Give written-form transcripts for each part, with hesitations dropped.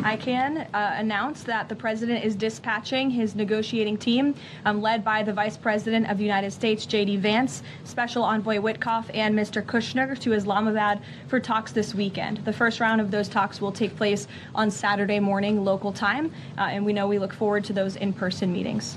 I can announce that the President is dispatching his negotiating team, led by the Vice President of the United States, J.D. Vance, Special Envoy Witkoff, and Mr. Kushner to Islamabad for talks this weekend. The first round of those talks will take place on Saturday morning local time, and we know we look forward to those in-person meetings.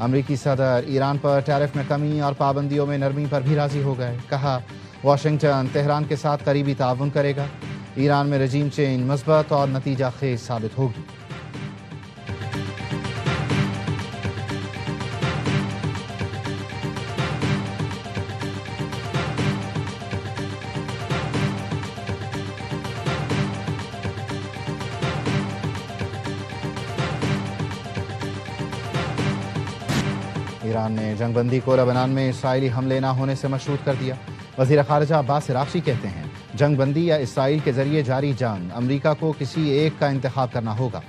امریکی صدر ایران پر tariff میں کمی اور پابندیوں میں نرمی پر بھی راضی ہو گئے. کہا واشنگٹن تہران کے ساتھ قریبی تعاون کرے گا. ایران میں رجیم چینج مثبت اور نتیجہ خیز ثابت ہوگی. ایران نے جنگ بندی کو لبنان میں اسرائیلی حملے نہ ہونے سے مشروط کر دیا. وزیر خارجہ عباس عراقچی کہتے ہیں جنگ بندی یا اسرائیل کے ذریعے جاری جنگ امریکہ کو کسی ایک کا انتخاب کرنا ہوگا.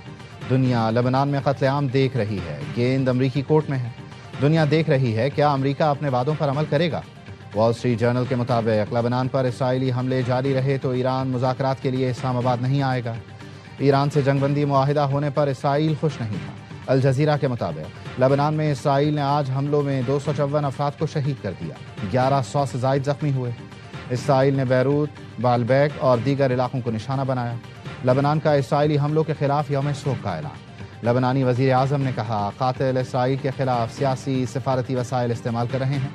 دنیا لبنان میں قتل عام دیکھ رہی ہے. گیند امریکی کورٹ میں ہے. دنیا دیکھ رہی ہے کیا امریکہ اپنے وعدوں پر عمل کرے گا. وال اسٹریٹ جرنل کے مطابق لبنان پر اسرائیلی حملے جاری رہے تو ایران مذاکرات کے لیے اسلام آباد نہیں آئے گا. ایران سے جنگ بندی معاہدہ ہونے پر اسرائیل خوش نہیں تھا. الجزیرہ کے مطابق لبنان میں اسرائیل نے آج حملوں میں 254 افراد کو شہید کر دیا. 1100 سے زائد زخمی ہوئے. اسرائیل نے بیروت، بالبیک اور دیگر علاقوں کو نشانہ بنایا. لبنان کا اسرائیلی حملوں کے خلاف یوم سوگ کا اعلان. لبنانی وزیر اعظم نے کہا قاتل اسرائیل کے خلاف سیاسی سفارتی وسائل استعمال کر رہے ہیں.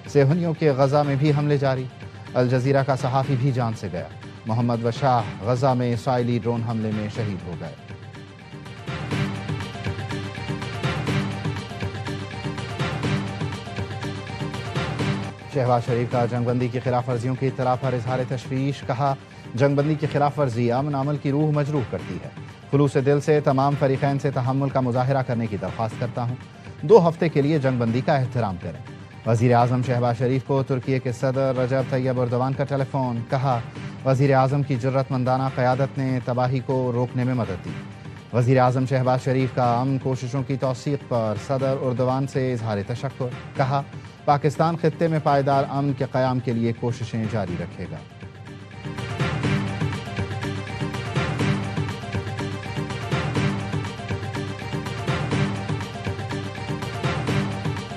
صہیونیوں کے غزہ میں بھی حملے جاری. الجزیرہ کا صحافی بھی جان سے گیا. محمد وشاح غزہ میں اسرائیلی ڈرون حملے میں شہید ہو گئے. شہباز شریف کا جنگ بندی کی خلاف ورزیوں کی اطلاع پر اظہار تشویش. کہا جنگ بندی کی خلاف ورزی امن عمل کی روح مجروح کرتی ہے. خلوص دل سے تمام فریقین سے تحمل کا مظاہرہ کرنے کی درخواست کرتا ہوں. 2 ہفتے کے لیے جنگ بندی کا احترام کریں. وزیر اعظم شہباز شریف کو ترکی کے صدر رجب طیب ایردوان کا ٹیلی فون. کہا وزیر اعظم کی جرأت مندانہ قیادت نے تباہی کو روکنے میں مدد دی. وزیر اعظم شہباز شریف کا امن کوششوں کی توثیق پر صدر ایردوان سے اظہار تشکر. کہا پاکستان خطے میں پائیدار امن کے قیام کے لیے کوششیں جاری رکھے گا.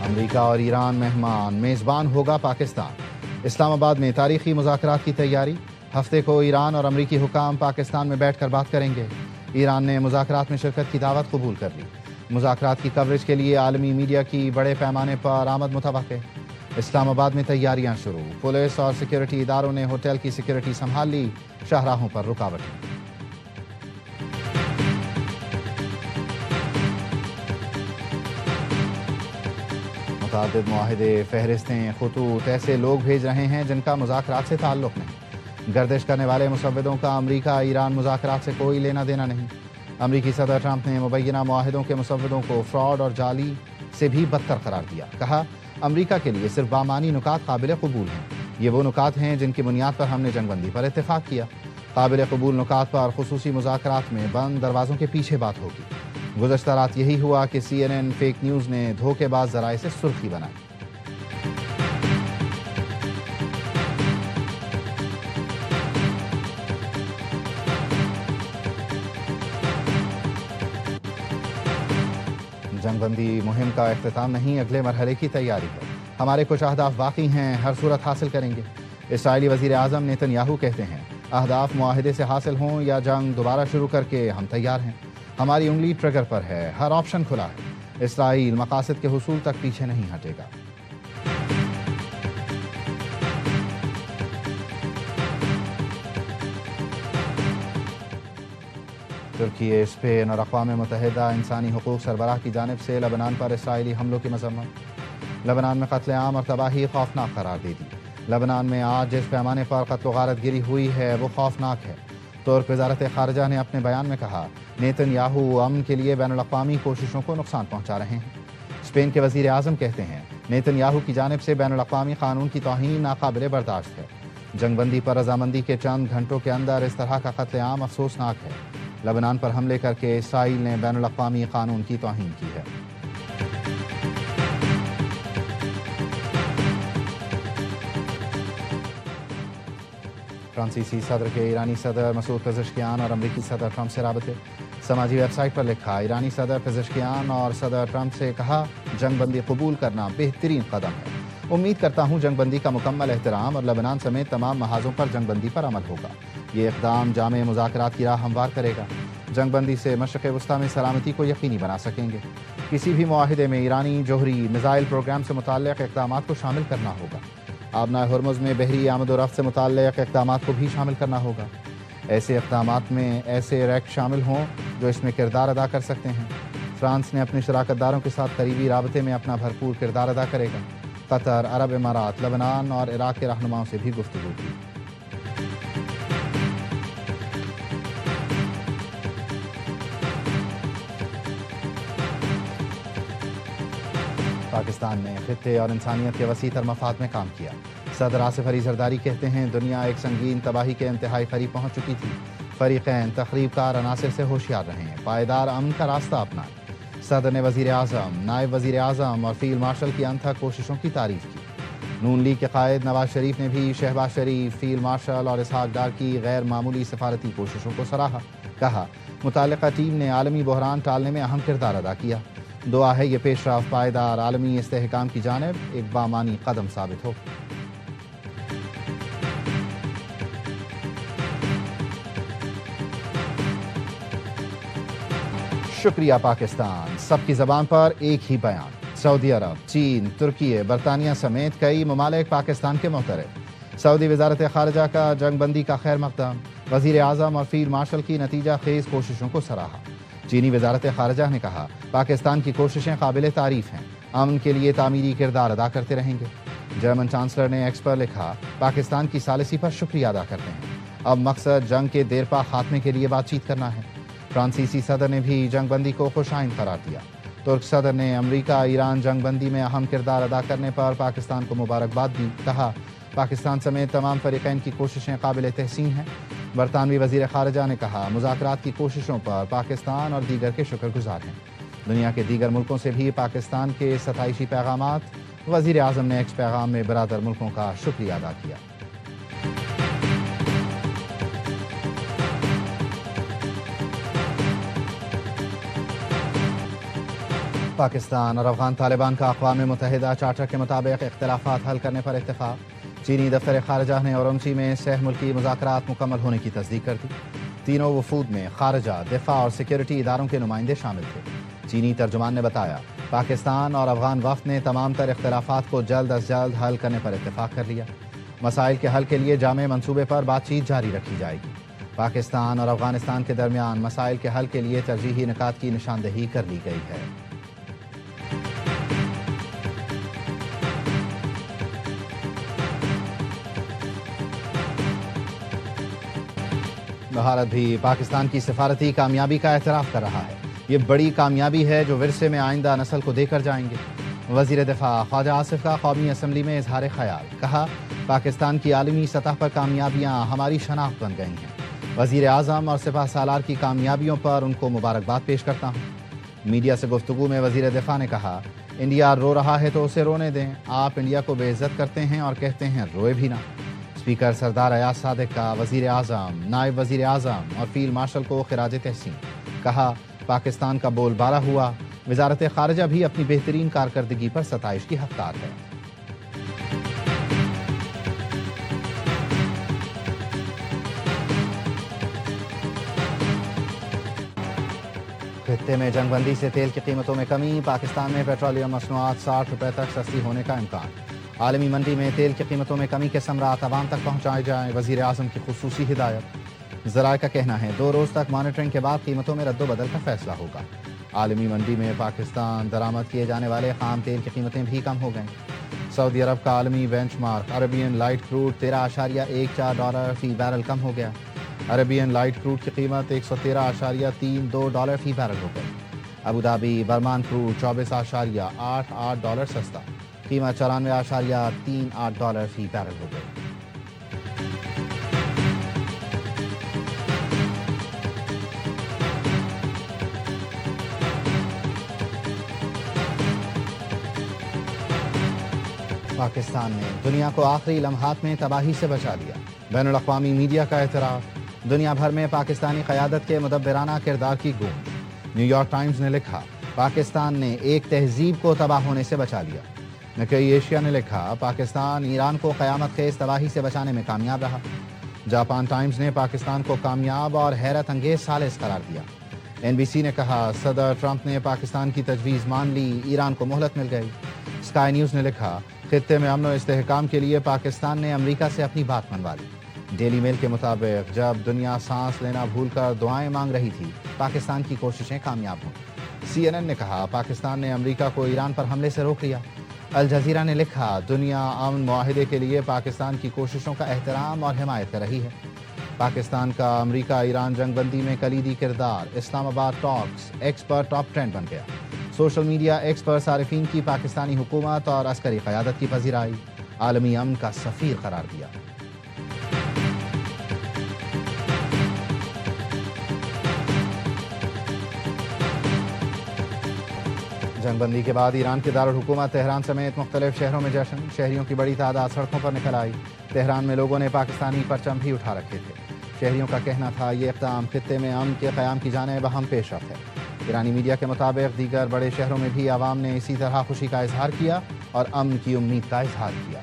امریکہ اور ایران مہمان، میزبان ہوگا پاکستان. اسلام آباد میں تاریخی مذاکرات کی تیاری. ہفتے کو ایران اور امریکی حکام پاکستان میں بیٹھ کر بات کریں گے. ایران نے مذاکرات میں شرکت کی دعوت قبول کر لی. مذاکرات کی کوریج کے لیے عالمی میڈیا کی بڑے پیمانے پر آمد متوقع. اسلام آباد میں تیاریاں شروع. پولیس اور سیکیورٹی اداروں نے ہوٹل کی سیکیورٹی سنبھال لی. شاہراہوں پر رکاوٹیں. متعدد معاہدے، فہرستیں، خطوط ایسے لوگ بھیج رہے ہیں جن کا مذاکرات سے تعلق نہیں. گردش کرنے والے مسودوں کا امریکہ ایران مذاکرات سے کوئی لینا دینا نہیں. امریکی صدر ٹرمپ نے مبینہ معاہدوں کے مسودوں کو فراڈ اور جعلی سے بھی بدتر قرار دیا. کہا امریکہ کے لیے صرف بامانی نکات قابل قبول ہیں. یہ وہ نکات ہیں جن کی بنیاد پر ہم نے جنگ بندی پر اتفاق کیا. قابل قبول نکات پر خصوصی مذاکرات میں بند دروازوں کے پیچھے بات ہوگی. گزشتہ رات یہی ہوا کہ CNN فیک نیوز نے دھوکے باز ذرائع سے سرخی بنائی. جنگ بندی مہم کا اختتام نہیں، اگلے مرحلے کی تیاری پر. ہمارے کچھ اہداف باقی ہیں، ہر صورت حاصل کریں گے. اسرائیلی وزیر اعظم نیتن یاہو کہتے ہیں اہداف معاہدے سے حاصل ہوں یا جنگ دوبارہ شروع کر کے ہم تیار ہیں. ہماری انگلی ٹریگر پر ہے، ہر آپشن کھلا ہے. اسرائیل مقاصد کے حصول تک پیچھے نہیں ہٹے گا. ترکی، اسپین اور اقوام متحدہ انسانی حقوق سربراہ کی جانب سے لبنان پر اسرائیلی حملوں کی مذمت. لبنان میں قتل عام اور تباہی خوفناک قرار دے دی. لبنان میں آج جس پیمانے پر قتل و غارت گری ہوئی ہے وہ خوفناک ہے. ترک وزارت خارجہ نے اپنے بیان میں کہا نیتن یاہو امن کے لیے بین الاقوامی کوششوں کو نقصان پہنچا رہے ہیں. اسپین کے وزیر اعظم کہتے ہیں نیتن یاہو کی جانب سے بین الاقوامی قانون کی توہین ناقابل برداشت ہے. جنگ بندی پر رضامندی کے چند گھنٹوں کے اندر اس طرح کا قتل عام افسوسناک ہے. لبنان پر حملے کر کے اسرائیل نے بین الاقوامی قانون کی توہین کی ہے. فرانسیسی صدر کے ایرانی صدر مسعود پزشکیان اور امریکی صدر ٹرمپ سے رابطے. سماجی ویب سائٹ پر لکھا ایرانی صدر پزشکیان اور صدر ٹرمپ سے کہا جنگ بندی قبول کرنا بہترین قدم ہے. امید کرتا ہوں جنگ بندی کا مکمل احترام اور لبنان سمیت تمام محاذوں پر جنگ بندی پر عمل ہوگا. یہ اقدام جامع مذاکرات کی راہ ہموار کرے گا. جنگ بندی سے مشرق وسطیٰ میں سلامتی کو یقینی بنا سکیں گے. کسی بھی معاہدے میں ایرانی جوہری میزائل پروگرام سے متعلق اقدامات کو شامل کرنا ہوگا۔ آبنائے ہرمز میں بحری آمد و رفت سے متعلق اقدامات کو بھی شامل کرنا ہوگا۔ ایسے اقدامات میں ایسے ریکٹ شامل ہوں جو اس میں کردار ادا کر سکتے ہیں۔ فرانس نے اپنے شراکت داروں کے ساتھ قریبی رابطے میں اپنا بھرپور کردار ادا کرے گا۔ قطر، عرب امارات، لبنان اور عراق کے رہنماؤں سے بھی گفتگو کی۔ پاکستان نے خطے اور انسانیت کے وسیع تر مفاد میں کام کیا۔ صدر آصف علی زرداری کہتے ہیں دنیا ایک سنگین تباہی کے انتہائی قریب پہنچ چکی تھی۔ فریقین تخریب کار عناصر سے ہوشیار رہیں، پائیدار امن کا راستہ اپنائیں۔ صدر نے وزیر اعظم، نائب وزیر اعظم اور فیلڈ مارشل کی انتھک کوششوں کی تعریف کی۔ نون لیگ کے قائد نواز شریف نے بھی شہباز شریف، فیلڈ مارشل اور اسحاق ڈار کی غیر معمولی سفارتی کوششوں کو سراہا۔ کہا متعلقہ ٹیم نے عالمی بحران ٹالنے میں اہم کردار ادا کیا۔ دعا ہے یہ پیش رفت پائیدار عالمی استحکام کی جانب ایک بامانی قدم ثابت ہو۔ شکریہ پاکستان، سب کی زبان پر ایک ہی بیان۔ سعودی عرب، چین، ترکی، برطانیہ سمیت کئی ممالک پاکستان کے معترض۔ سعودی وزارت خارجہ کا جنگ بندی کا خیر مقدم، وزیر اعظم اور فیلڈ مارشل کی نتیجہ خیز کوششوں کو سراہا۔ چینی وزارت خارجہ نے کہا پاکستان کی کوششیں قابل تعریف ہیں، امن کے لیے تعمیری کردار ادا کرتے رہیں گے۔ جرمن چانسلر نے ایکس پر لکھا پاکستان کی ثالثی پر شکریہ ادا کرتے ہیں، اب مقصد جنگ کے دیرپا خاتمے کے لیے بات چیت کرنا ہے۔ فرانسیسی صدر نے بھی جنگ بندی کو خوش آئند قرار دیا۔ ترک صدر نے امریکہ ایران جنگ بندی میں اہم کردار ادا کرنے پر پاکستان کو مبارکباد دی۔ کہا پاکستان سمیت تمام فریقین کی کوششیں قابل تحسین ہیں۔ برطانوی وزیر خارجہ نے کہا مذاکرات کی کوششوں پر پاکستان اور دیگر کے شکر گزار ہیں۔ دنیا کے دیگر ملکوں سے بھی پاکستان کے ستائشی پیغامات۔ وزیر اعظم نے ایکس پیغام میں برادر ملکوں کا شکریہ ادا کیا۔ پاکستان اور افغان طالبان کا اقوام متحدہ چارٹر کے مطابق اختلافات حل کرنے پر اتفاق۔ چینی دفتر خارجہ نے اورمچی میں سہ ملکی مذاکرات مکمل ہونے کی تصدیق کر دی۔ تینوں وفود میں خارجہ، دفاع اور سیکیورٹی اداروں کے نمائندے شامل تھے۔ چینی ترجمان نے بتایا پاکستان اور افغان وفد نے تمام تر اختلافات کو جلد از جلد حل کرنے پر اتفاق کر لیا۔ مسائل کے حل کے لیے جامع منصوبے پر بات چیت جاری رکھی جائے گی۔ پاکستان اور افغانستان کے درمیان مسائل کے حل کے لیے ترجیحی نکات کی نشاندہی کر لی گئی ہے۔ بھارت بھی پاکستان کی سفارتی کامیابی کا اعتراف کر رہا ہے۔ یہ بڑی کامیابی ہے جو ورثے میں آئندہ نسل کو دے کر جائیں گے۔ وزیر دفاع خواجہ آصف کا قومی اسمبلی میں اظہار خیال۔ کہا پاکستان کی عالمی سطح پر کامیابیاں ہماری شناخت بن گئی ہیں۔ وزیر اعظم اور سپہ سالار کی کامیابیوں پر ان کو مبارکباد پیش کرتا ہوں۔ میڈیا سے گفتگو میں وزیر دفاع نے کہا انڈیا رو رہا ہے تو اسے رونے دیں، آپ انڈیا کو بے عزت کرتے ہیں اور کہتے ہیں روئے بھی نہ۔ اسپیکر سردار ایاز صادق کا وزیر اعظم، نائب وزیر اعظم اور فیلڈ مارشل کو خراج تحسین۔ کہا پاکستان کا بول بالا ہوا، وزارت خارجہ بھی اپنی بہترین کارکردگی پر ستائش کی حقدار ہے۔ خطے میں جنگ بندی سے تیل کی قیمتوں میں کمی، پاکستان میں پیٹرولیم مصنوعات 60 روپے تک سستی ہونے کا امکان۔ عالمی منڈی میں تیل کی قیمتوں میں کمی کے ثمرات عوام تک پہنچائے جائیں، وزیر اعظم کی خصوصی ہدایت۔ ذرائع کا کہنا ہے 2 روز تک مانیٹرنگ کے بعد قیمتوں میں رد و بدل کا فیصلہ ہوگا۔ عالمی منڈی میں پاکستان درآمد کیے جانے والے خام تیل کی قیمتیں بھی کم ہو گئیں۔ سعودی عرب کا عالمی benchmark Arabian light crude $13.14 فی بیرل کم ہو گیا۔ عربین لائٹ کروڈ کی قیمت $113.32 فی بیرل ہو گئی۔ ابوظہبی برمان کروڈ $24.88 سستا، قیمت $94.38 فی بیرل ہو گئی۔ پاکستان نے دنیا کو آخری لمحات میں تباہی سے بچا لیا، بین الاقوامی میڈیا کا اعتراف۔ دنیا بھر میں پاکستانی قیادت کے مدبرانہ کردار کی گونج۔ نیو یارک ٹائمز نے لکھا پاکستان نے ایک تہذیب کو تباہ ہونے سے بچا لیا۔ نکئی ایشیا نے لکھا پاکستان ایران کو قیامت خیز تباہی سے بچانے میں کامیاب رہا۔ جاپان ٹائمز نے پاکستان کو کامیاب اور حیرت انگیز ثالث قرار دیا۔ NBC نے کہا صدر ٹرمپ نے پاکستان کی تجویز مان لی، ایران کو مہلت مل گئی۔ اسکائی نیوز نے لکھا خطے میں امن و استحکام کے لیے پاکستان نے امریکہ سے اپنی بات منوا لی۔ ڈیلی میل کے مطابق جب دنیا سانس لینا بھول کر دعائیں مانگ رہی تھی، پاکستان کی کوششیں کامیاب ہوں۔ CNN نے کہا پاکستان نے امریکہ کو ایران پر حملے سے روک لیا۔ الجزیرہ نے لکھا دنیا امن معاہدے کے لیے پاکستان کی کوششوں کا احترام اور حمایت کر رہی ہے۔ پاکستان کا امریکہ ایران جنگ بندی میں کلیدی کردار، اسلام آباد ٹاکس ایکس پر ٹاپ ٹرینڈ بن گیا۔ سوشل میڈیا ایکس پر صارفین کی پاکستانی حکومت اور عسکری قیادت کی پذیرائی، عالمی امن کا سفیر قرار دیا۔ جنگ بندی کے بعد ایران کے دارالحکومت تہران سمیت مختلف شہروں میں جشن، شہریوں کی بڑی تعداد سڑکوں پر نکل آئی۔ تہران میں لوگوں نے پاکستانی پرچم بھی اٹھا رکھے تھے۔ شہریوں کا کہنا تھا یہ اقدام خطے میں امن کے قیام کی جانب اہم پیش رفت ہے۔ ایرانی میڈیا کے مطابق دیگر بڑے شہروں میں بھی عوام نے اسی طرح خوشی کا اظہار کیا اور امن کی امید کا اظہار کیا۔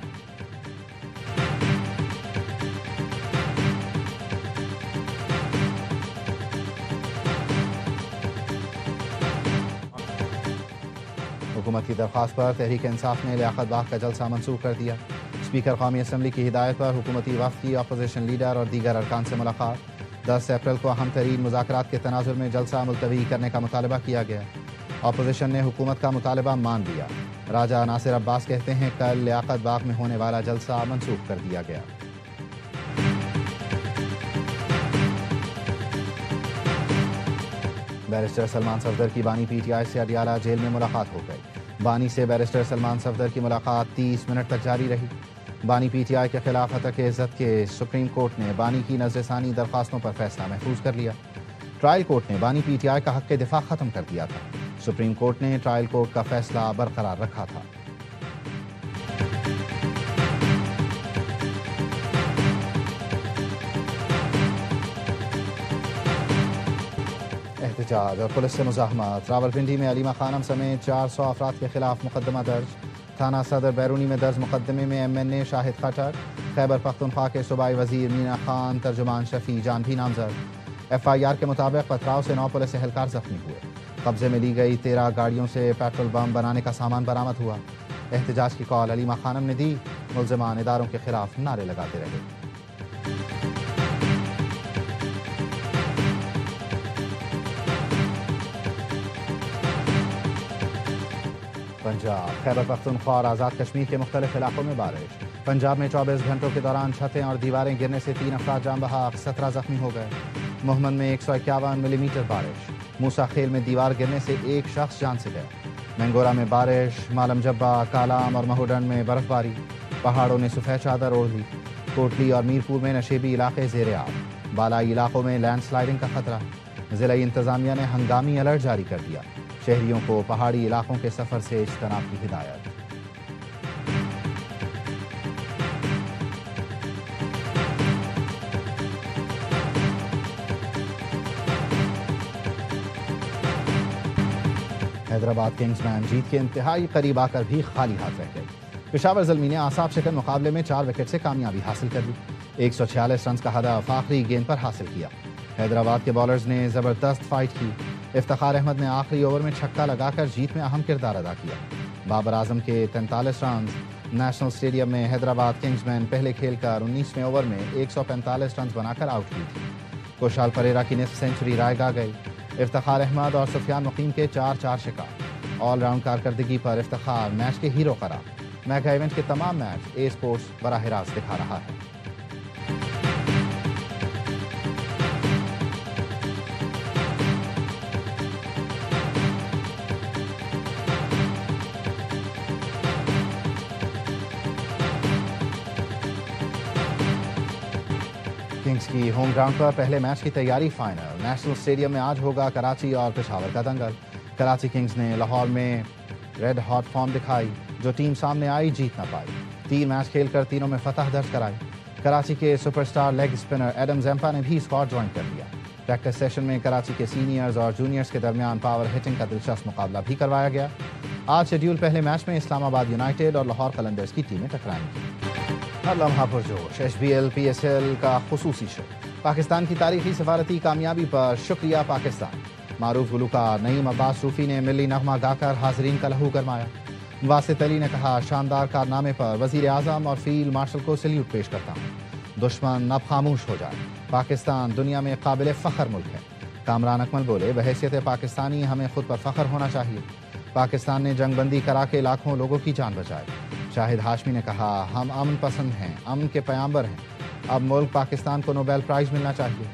حکومت کی درخواست پر تحریک انصاف نے لیاقت باغ کا جلسہ منسوخ کر دیا۔ اسپیکر قومی اسمبلی کی ہدایت پر حکومتی وفد کی اپوزیشن لیڈر اور دیگر ارکان سے ملاقات۔ 10 اپریل کو اہم ترین مذاکرات کے تناظر میں جلسہ ملتوی کرنے کا مطالبہ کیا گیا۔ اپوزیشن نے حکومت کا مطالبہ مان لیا۔ راجہ ناصر عباس کہتے ہیں کل لیاقت باغ میں ہونے والا جلسہ منسوخ کر دیا گیا۔ بیرسٹر سلمان صفدر کی بانی PTI سے اڈیالہ جیل میں ملاقات ہو گئی۔ بانی سے بیرسٹر سلمان صفدر کی ملاقات 30 منٹ تک جاری رہی۔ بانی PTI کے خلاف حقیق عزت کے سپریم کورٹ نے بانی کی نظر ثانی درخواستوں پر فیصلہ محفوظ کر لیا۔ ٹرائل کورٹ نے بانی PTI کا حق دفاع ختم کر دیا تھا۔ سپریم کورٹ نے ٹرائل کورٹ کا فیصلہ برقرار رکھا تھا۔ احتجاج اور پولیس سے مزاحمت، راولپنڈی میں علیمہ خانم سمیت 400 افراد کے خلاف مقدمہ درج۔ تھانہ صدر بیرونی میں درج مقدمے میں MNA شاہد خٹر، خیبر پختونخوا کے صوبائی وزیر مینا خان، ترجمان شفیع جان بھی نامزد۔ FIR کے مطابق پتھراؤ سے 9 پولیس اہلکار زخمی ہوئے۔ قبضے میں لی گئی 13 گاڑیوں سے پیٹرول بم بنانے کا سامان برآمد ہوا۔ احتجاج کی کال علیمہ خانم نے دی، ملزمان اداروں کے خلاف نعرے لگاتے رہے۔ پنجاب، خیبر پختونخوا اور آزاد کشمیر کے مختلف علاقوں میں بارش۔ پنجاب میں 24 گھنٹوں کے دوران چھتیں اور دیواریں گرنے سے 3 افراد جاں بحق، 17 زخمی ہو گئے۔ محمد میں 151 ملی میٹر بارش۔ موسیٰ خیل میں دیوار گرنے سے 1 شخص جان سے گیا۔ مینگورہ میں بارش، مالم جبہ، کالام اور مہوڈن میں برف باری۔ پہاڑوں نے سفید چادر اوڑھ لی۔ کوٹلی اور میرپور میں نشیبی علاقے زیر آب۔ بالائی علاقوں میں لینڈ سلائڈنگ کا خطرہ۔ ضلعی انتظامیہ نے ہنگامی الرٹ جاری کر دیا۔ شہریوں کو پہاڑی علاقوں کے سفر سے اجتناب کی ہدایت۔ حیدرآباد کنگز مین جیت کے انتہائی قریب آ کر بھی خالی ہاتھ رہ گئی۔ پشاور زلمی نے اعصاب شکن مقابلے میں 4 وکٹ سے کامیابی حاصل کر لی۔ 146 رنز کا ہدف آخری گیند پر حاصل کیا۔ حیدرآباد کے بالرز نے زبردست فائٹ کی۔ افتخار احمد نے آخری اوور میں چھکا لگا کر جیت میں اہم کردار ادا کیا۔ بابر اعظم کے 43 رنز۔ نیشنل اسٹیڈیم میں حیدرآباد کنگز مین پہلے کھیل کر 19ویں اوور میں 145 رنز بنا کر آؤٹ ہوئی تھی۔ کوشال پریرا کی نصف سینچری رائے گا گئی۔ افتخار احمد اور سفیان مقیم کے 4 شکار۔ آل راؤنڈ کارکردگی پر افتخار میچ کے ہیرو قرار۔ میگا ایونٹ کے تمام میچ اے اسپورٹس براہ راست دکھا رہا ہے۔ کنگز کی ہوم گراؤنڈ پر پہلے میچ کی تیاری فائنل۔ نیشنل اسٹیڈیم میں آج ہوگا کراچی اور پشاور کا دنگل۔ کراچی کنگز نے لاہور میں ریڈ ہاٹ فارم دکھائی، جو ٹیم سامنے آئی جیت نہ پائی۔ 3 میچ کھیل کر تینوں میں فتح درج کرائی۔ کراچی کے super star league spinner Adam Zampa نے بھی اسکواڈ جوائن کر لیا۔ پریکٹس سیشن میں کراچی کے سینئرز اور جونیئرز کے درمیان پاور ہٹنگ کا دلچسپ مقابلہ بھی کروایا گیا۔ آج شیڈیول پہلے میچ میں اسلام آباد یونائٹڈ اور لاہور قلندرز کی ٹیمیں ٹکرائیں گی۔ ہر لمحہ پرجوش HBL PSL کا خصوصی شو۔ پاکستان کی تاریخی سفارتی کامیابی پر شکریہ پاکستان۔ معروف گلوکار نعیم عباس صوفی نے ملی نغمہ گا کر حاضرین کا لہو گرمایا۔ واسط علی نے کہا شاندار کارنامے پر وزیر اعظم اور فیلڈ مارشل کو سلیوٹ پیش کرتا ہوں، دشمن اب خاموش ہو جائے، پاکستان دنیا میں قابل فخر ملک ہے۔ کامران اکمل بولے بحیثیت پاکستانی ہمیں خود پر فخر ہونا چاہیے، پاکستان نے جنگ بندی کرا کے لاکھوں لوگوں کی جان بچائی۔ شاہد ہاشمی نے کہا ہم امن پسند ہیں، امن کے پیامبر ہیں، اب ملک پاکستان کو نوبیل پرائز ملنا چاہیے۔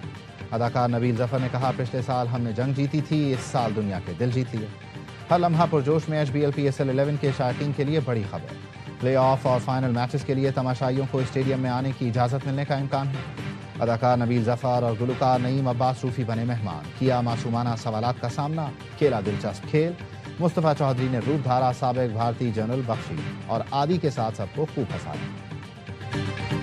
اداکار نبیل ظفر نے کہا پچھلے سال ہم نے جنگ جیتی تھی، اس سال دنیا کے دل جیت لیے۔ ہر لمحہ پرجوش میچ BLPSL 11 کے شائقین کے لیے بڑی خبر، پلے آف اور فائنل میچز کے لیے تماشائیوں کو اسٹیڈیم میں آنے کی اجازت ملنے کا امکان ہے۔ اداکار نبیل ظفر اور گلوکار نعیم عباس صوفی بنے مہمان، کیا معصومانہ سوالات کا سامنا، کھیلا دلچسپ کھیل۔ مصطفیٰ چودھری نے روپ دھارا سابق بھارتی جنرل بخشی اور عادی کے ساتھ سب کو خوب ہنسایا۔